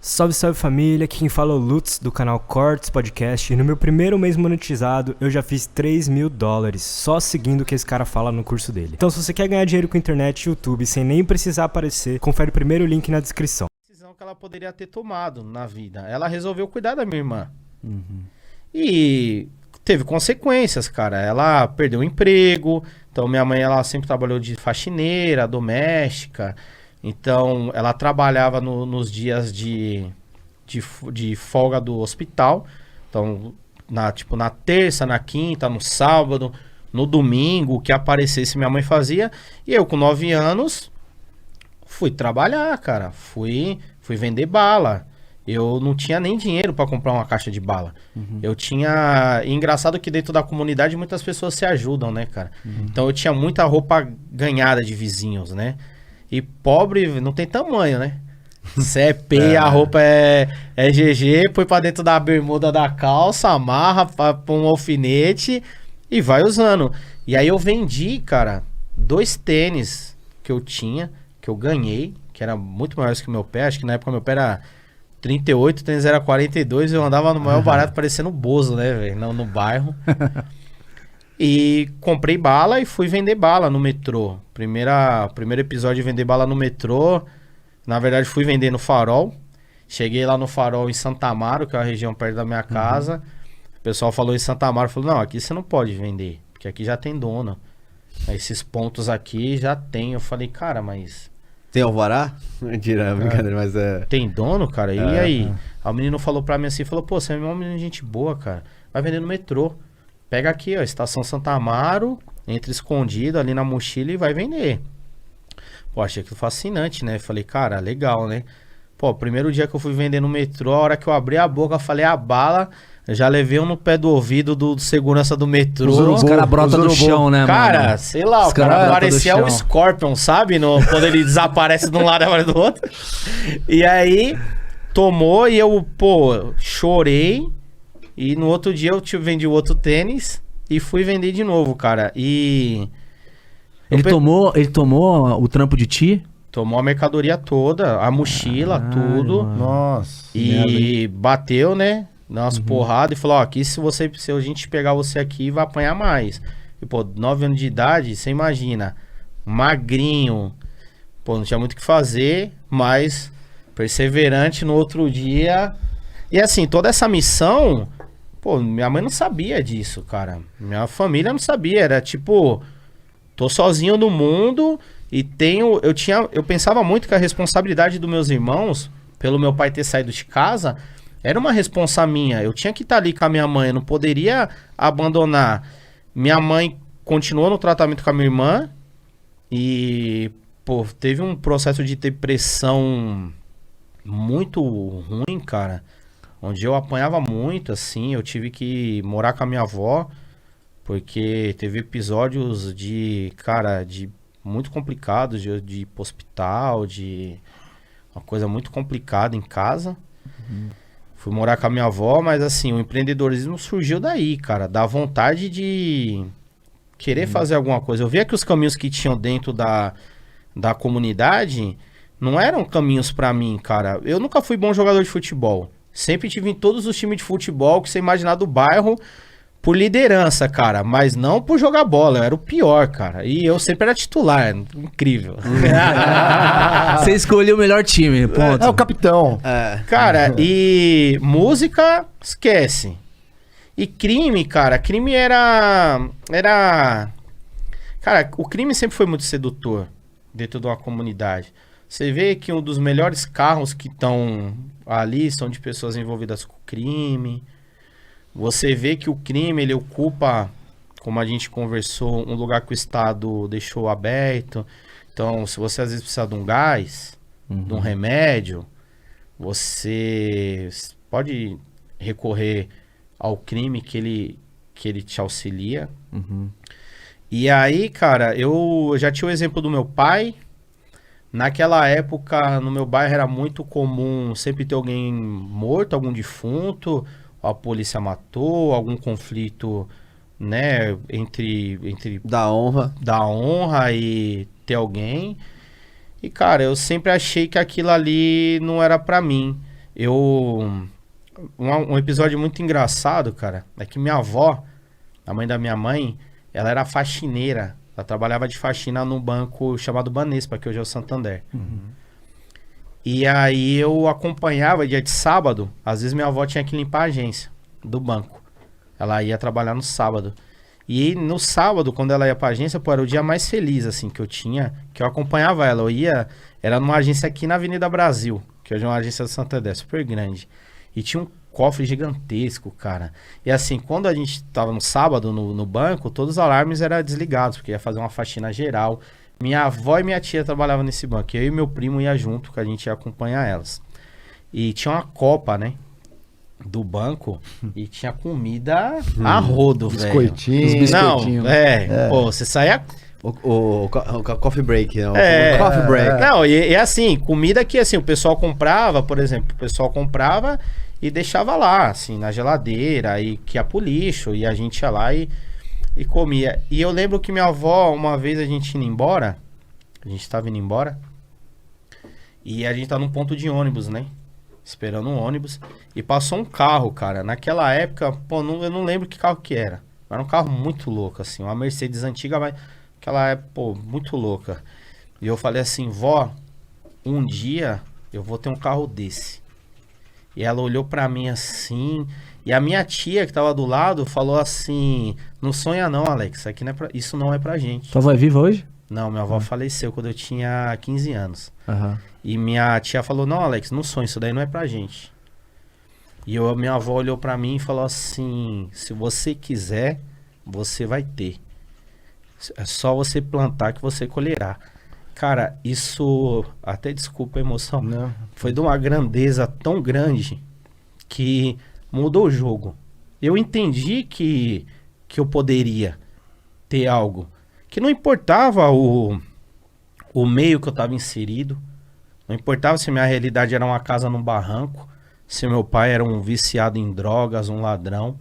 Salve, salve família, aqui quem fala é o Lutz do canal Cortes Podcast e no meu primeiro mês monetizado eu já fiz $3.000 só seguindo o que esse cara fala no curso dele. Então se você quer ganhar dinheiro com internet e YouTube sem nem precisar aparecer, confere o primeiro link na descrição. Decisão que ela poderia ter tomado na vida. Ela resolveu cuidar da minha irmã. E teve consequências, cara. Ela perdeu o emprego, então minha mãe ela sempre trabalhou de faxineira, doméstica. Então, ela trabalhava nos dias de folga do hospital. Então, na terça, na quinta, no sábado, no domingo, o que aparecesse minha mãe fazia. E eu, com 9 anos, fui trabalhar, cara. Fui vender bala. Eu não tinha nem dinheiro para comprar uma caixa de bala. Eu tinha... E engraçado que dentro da comunidade muitas pessoas se ajudam, né, cara? Então, eu tinha muita roupa ganhada de vizinhos, né? E pobre não tem tamanho, né? Se é P, a roupa é GG, põe pra dentro da bermuda da calça, amarra pra um alfinete e vai usando. E aí eu vendi, cara, 2 tênis que eu tinha, que eu ganhei, que era muito maiores que o meu pé. Acho que na época meu pé era 38, o tênis era 42 e eu andava no maior barato parecendo Bozo, né, velho? No bairro. E comprei bala e fui vender bala no metrô. Primeiro episódio de vender bala no metrô. Na verdade, fui vender no Farol. Cheguei lá no Farol em Santa Amaro, que é uma região perto da minha casa. O pessoal falou em Santa Amaro, falou, não, aqui você não pode vender, porque aqui já tem dono. Esses pontos aqui já tem. Eu falei, cara, mas... Tem alvará? Mentira, brincadeira, mas é... Tem dono, cara? E aí? Aí o menino falou pra mim assim, falou, pô, você é uma menina de gente boa, cara. Vai vender no metrô. Pega aqui, ó, Estação Santa Amaro, entra escondido ali na mochila e vai vender. Pô, achei aquilo fascinante, né? Falei, cara, legal, né? Pô, primeiro dia que eu fui vender no metrô, a hora que eu abri a boca, falei, a bala, já levei um no pé do ouvido do segurança do metrô. Os caras brotam do chão, né, cara, mano? sei lá, o cara parecia o Scorpion, sabe? Quando ele desaparece de um lado e do outro. E aí, tomou e eu, pô, chorei. E no outro dia eu vendi o outro tênis e fui vender de novo, cara. E... Ele tomou o trampo de ti? Tomou a mercadoria toda, a mochila, tudo. Mano. Nossa. E bateu, né? Deu umas porradas e falou, ó, aqui se a gente pegar você aqui, vai apanhar mais. E, pô, 9 anos de idade, você imagina, magrinho. Pô, não tinha muito o que fazer, mas perseverante no outro dia. E assim, toda essa missão... Pô, minha mãe não sabia disso, cara. Minha família não sabia. Era tipo, tô sozinho no mundo e eu pensava muito que a responsabilidade dos meus irmãos, pelo meu pai ter saído de casa, era uma responsa minha. Eu tinha que estar ali com a minha mãe, eu não poderia abandonar. Minha mãe continuou no tratamento com a minha irmã e, pô, teve um processo de depressão muito ruim, cara. Onde eu apanhava muito, assim, eu tive que morar com a minha avó, porque teve episódios de muito complicados, de ir pro hospital, de uma coisa muito complicada em casa. Fui morar com a minha avó, mas assim, o empreendedorismo surgiu daí, cara, da vontade de querer fazer alguma coisa. Eu via que os caminhos que tinham dentro da comunidade não eram caminhos pra mim, cara. Eu nunca fui bom jogador de futebol. Sempre tive em todos os times de futebol que você imaginar do bairro por liderança, cara. Mas não por jogar bola. Eu era o pior, cara. E eu sempre era titular. Incrível. Você escolheu o melhor time, ponto. É o capitão. Cara, e música, esquece. E crime, cara. Crime era... Cara, o crime sempre foi muito sedutor dentro de uma comunidade. Você vê que um dos melhores carros que estão ali são de pessoas envolvidas com crime. Você vê que o crime, ele ocupa, como a gente conversou, um lugar que o Estado deixou aberto. Então, se você às vezes precisa de um gás, de um remédio, você pode recorrer ao crime que ele te auxilia. E aí, cara, eu já tinha o exemplo do meu pai. Naquela época, no meu bairro era muito comum sempre ter alguém morto, algum defunto, a polícia matou, algum conflito, né, entre Da honra e ter alguém. E, cara, eu sempre achei que aquilo ali não era pra mim. Um episódio muito engraçado, cara, é que minha avó, a mãe da minha mãe, ela era faxineira. Ela trabalhava de faxina num banco chamado Banespa, que hoje é o Santander. E aí eu acompanhava dia de sábado, às vezes minha avó tinha que limpar a agência do banco. Ela ia trabalhar no sábado. E no sábado, quando ela ia pra agência, pô, era o dia mais feliz, assim, que eu tinha, que eu acompanhava ela. Eu ia, era numa agência aqui na Avenida Brasil, que hoje é uma agência do Santander, super grande. E tinha um cofre gigantesco, cara. E assim, quando a gente tava no sábado no banco, todos os alarmes eram desligados, porque ia fazer uma faxina geral. Minha avó e minha tia trabalhavam nesse banco. Eu e meu primo ia junto, que a gente ia acompanhar elas. E tinha uma copa, né? Do banco. E tinha comida a rodo, velho. Biscoitinho. Não, pô, você saía... O coffee break, né? É, Coffee break. Não, e assim, comida que assim, o pessoal comprava, por exemplo, o pessoal comprava e deixava lá, assim, na geladeira, e que ia pro lixo, e a gente ia lá e comia. E eu lembro que minha avó, uma vez a gente indo embora, a gente tava indo embora, e a gente tá num ponto de ônibus, né? Esperando um ônibus, e passou um carro, cara. Naquela época, pô, eu não lembro que carro que era. Era um carro muito louco, assim, uma Mercedes antiga, mas aquela época, pô, muito louca. E eu falei assim, vó, um dia eu vou ter um carro desse. E ela olhou pra mim assim, e a minha tia que tava do lado falou assim, não sonha não, Alex, isso não é pra gente. Tua avó é viva hoje? Não, minha avó faleceu quando eu tinha 15 anos. Aham. E minha tia falou, não, Alex, não sonha, isso daí não é pra gente. E minha avó olhou pra mim e falou assim, se você quiser, você vai ter. É só você plantar que você colherá. Cara, isso, até desculpa a emoção, Não. foi de uma grandeza tão grande que mudou o jogo. Eu entendi que eu poderia ter algo. Que não importava o meio que eu estava inserido. Não importava se minha realidade era uma casa num barranco. Se meu pai era um viciado em drogas, um ladrão.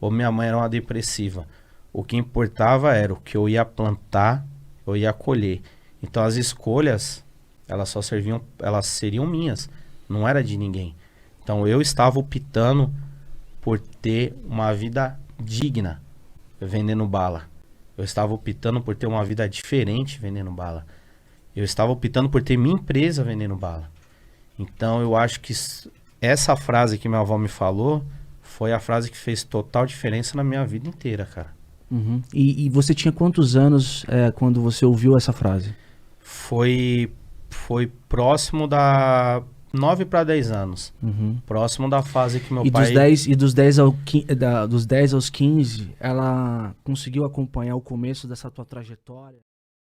Ou minha mãe era uma depressiva. O que importava era o que eu ia plantar, eu ia colher. Então as escolhas, elas seriam minhas, não era de ninguém. Então eu estava optando por ter uma vida digna vendendo bala. Eu estava optando por ter uma vida diferente vendendo bala. Eu estava optando por ter minha empresa vendendo bala. Então eu acho que essa frase que minha avó me falou foi a frase que fez total diferença na minha vida inteira, cara. Uhum. E você tinha quantos anos quando você ouviu essa frase? Foi próximo da 9 para 10 anos. Uhum. Próximo da fase que meu E pai... dos 10 aos 15, ela conseguiu acompanhar o começo dessa tua trajetória?